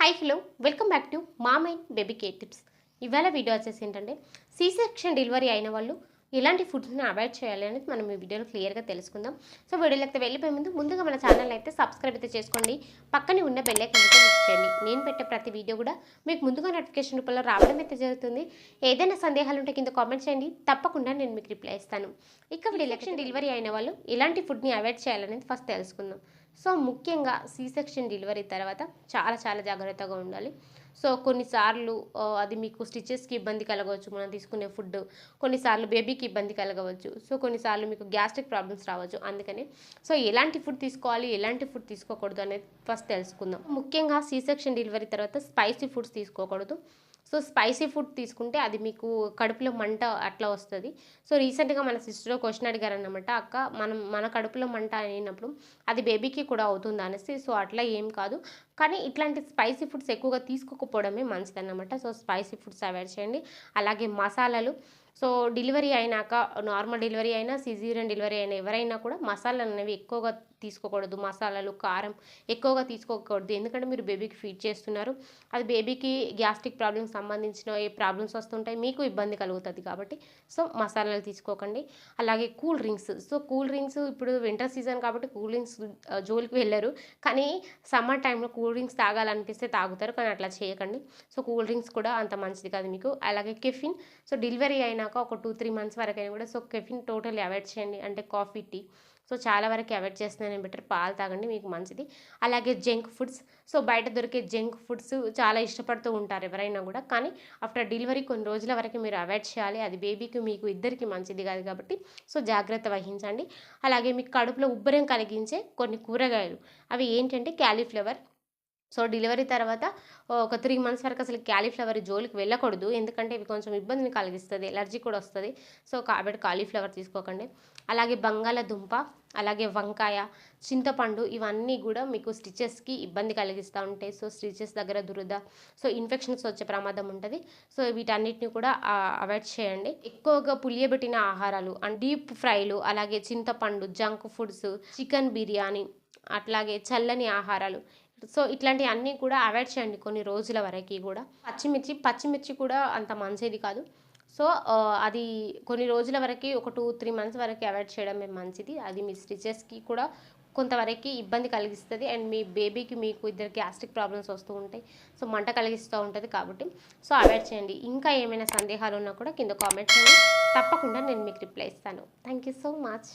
Hi hello welcome back to మామైన్ baby care tips. ఇవాళ video వచ్చేసి ఏంటంటే సి సెక్షన్ డెలివరీ అయిన వాళ్ళు ఎలాంటి ఫుడ్స్ని అవాయిడ్ చేయాలి అనేది మనం ఈ వీడియోలో క్లియర్గా తెలుసుకుందాం. సో వీడియోలో అయితే వెళ్ళిపోయే ముందు ముందుగా మన ఛానల్ అయితే సబ్స్క్రైబ్ అయితే చేసుకోండి, పక్కనే ఉన్న బెల్ ఐకాన్ అయితే క్లిక్ చేయండి. నేను పెట్టే ప్రతి వీడియో కూడా మీకు ముందుగా నోటిఫికేషన్ రూపంలో రావడం అయితే జరుగుతుంది. ఏదైనా సందేహాలు ఉంటే కింద కామెంట్ చేయండి, తప్పకుండా నేను మీకు రిప్లై ఇస్తాను. ఇక వీడియో సెక్షన్ డెలివరీ అయిన వాళ్ళు ఎలాంటి ఫుడ్ని అవాయిడ్ చేయాలనేది ఫస్ట్ తెలుసుకుందాం. సో ముఖ్యంగా సి సెక్షన్ డెలివరీ తర్వాత చాలా జాగ్రత్తగా ఉండాలి. సో కొన్నిసార్లు అది మీకు స్టిచెస్కి ఇబ్బంది కలగవచ్చు, మనం తీసుకునే ఫుడ్. కొన్నిసార్లు బేబీకి ఇబ్బంది కలగవచ్చు. సో కొన్నిసార్లు మీకు గ్యాస్ట్రిక్ ప్రాబ్లమ్స్ రావచ్చు. అందుకని సో ఎలాంటి ఫుడ్ తీసుకోవాలి, ఎలాంటి ఫుడ్ తీసుకోకూడదు అనేది ఫస్ట్ తెలుసుకుందాం. ముఖ్యంగా సి సెక్షన్ డెలివరీ తర్వాత స్పైసీ ఫుడ్స్ తీసుకోకూడదు. సో స్పైసీ ఫుడ్ తీసుకుంటే అది మీకు కడుపులో మంట అట్లా వస్తుంది. సో రీసెంట్గా మన సిస్టర్ క్వశ్చన్ అడిగారు అన్నమాట, అక్క మన కడుపులో మంట అయినప్పుడు అది బేబీకి కూడా అవుతుంది అనేసి. సో అట్లా ఏం కాదు, కానీ ఇట్లాంటి స్పైసీ ఫుడ్స్ ఎక్కువగా తీసుకోకపోవడమే మంచిది అన్నమాట. సో స్పైసీ ఫుడ్స్ అవాయిడ్ చేయండి. అలాగే మసాలాలు, సో డెలివరీ అయినాక నార్మల్ డెలివరీ అయినా సిజేరియన్ డెలివరీ అయినా ఎవరైనా కూడా మసాలాలు అనేవి ఎక్కువగా తీసుకోకూడదు. మసాలాలు, కారం ఎక్కువగా తీసుకోకూడదు. ఎందుకంటే మీరు బేబీకి ఫీడ్ చేస్తున్నారు. అది బేబీకి గ్యాస్ట్రిక్ ప్రాబ్లమ్స్ సంబంధించిన ఏ ప్రాబ్లమ్స్ వస్తుంటాయి, మీకు ఇబ్బంది కలుగుతుంది కాబట్టి సో మసాలాలు తీసుకోకండి. అలాగే cool drinks, so cool drinks ఇప్పుడు వింటర్ సీజన్ కాబట్టి కూల్ డ్రింక్స్ జోలికి వెళ్ళరు, కానీ సమ్మర్ టైంలో కూల్ డ్రింక్స్ తాగాలనిపిస్తే తాగుతారు, కానీ అట్లా చేయకండి. సో కూల్ డ్రింక్స్ కూడా అంత మంచిది కాదు మీకు. అలాగే కెఫిన్, సో డెలివరీ అయినాక ఒక 2-3 మంత్స్ వరకు అయినా కూడా సో కెఫిన్ టోటల్లీ అవాయిడ్ చేయండి. అంటే కాఫీ, టీ సో చాలా వరకు అవాయిడ్ చేస్తున్నాను. బెటర్ పాలు తాగండి, మీకు మంచిది. అలాగే జంక్ ఫుడ్స్, సో బయట దొరికే జంక్ ఫుడ్స్ చాలా ఇష్టపడుతూ ఉంటారు ఎవరైనా కూడా, కానీ ఆఫ్టర్ డెలివరీ కొన్ని రోజుల వరకు మీరు అవాయిడ్ చేయాలి. అది బేబీకి మీకు ఇద్దరికి మంచిది కాదు కాబట్టి సో జాగ్రత్త వహించండి. అలాగే మీకు కడుపులో ఉబ్బరం కలిగించే కొన్ని కూరగాయలు, అవి ఏంటంటే క్యాలీఫ్లవర్. సో డెలివరీ తర్వాత ఒక 3 మంత్స్ వరకు అసలు క్యాలీఫ్లవర్ జోలికి వెళ్ళకూడదు, ఎందుకంటే ఇవి కొంచెం ఇబ్బందిని కలిగిస్తుంది, ఎలర్జీ కూడా వస్తుంది. సో కాబట్టి కాలీఫ్లవర్ తీసుకోకండి. అలాగే బంగాళదుంప, అలాగే వంకాయ, చింతపండు, ఇవన్నీ కూడా మీకు స్టిచెస్కి ఇబ్బంది కలిగిస్తూ ఉంటాయి. సో స్టిచెస్ దగ్గర దురద, సో ఇన్ఫెక్షన్స్ వచ్చే ప్రమాదం ఉంటుంది. సో వీటన్నిటిని కూడా అవాయిడ్ చేయండి. ఎక్కువగా పులియబెట్టిన ఆహారాలు అండ్ డీప్ ఫ్రైలు, అలాగే చింతపండు, జంక్ ఫుడ్స్, చికెన్ బిర్యానీ, అట్లాగే చల్లని ఆహారాలు, సో ఇట్లాంటివి అన్నీ కూడా అవాయిడ్ చేయండి కొన్ని రోజుల వరకు కూడా. పచ్చిమిర్చి కూడా అంత మంచిది కాదు. సో అది కొన్ని రోజుల వరకు ఒక 2-3 మంత్స్ వరకు అవాయిడ్ చేయడమే మంచిది. అది మీ స్టిచెస్కి కూడా కొంతవరకు ఇబ్బంది కలిగిస్తుంది, అండ్ మీ బేబీకి మీకు ఇద్దరు గ్యాస్ట్రిక్ ప్రాబ్లమ్స్ వస్తూ ఉంటాయి. సో మంట కలిగిస్తూ ఉంటుంది కాబట్టి సో అవాయిడ్ చేయండి. ఇంకా ఏమైనా సందేహాలు ఉన్నా కూడా కింద కామెంట్ చేయండి, తప్పకుండా నేను మీకు రిప్లై ఇస్తాను. Thank you so much.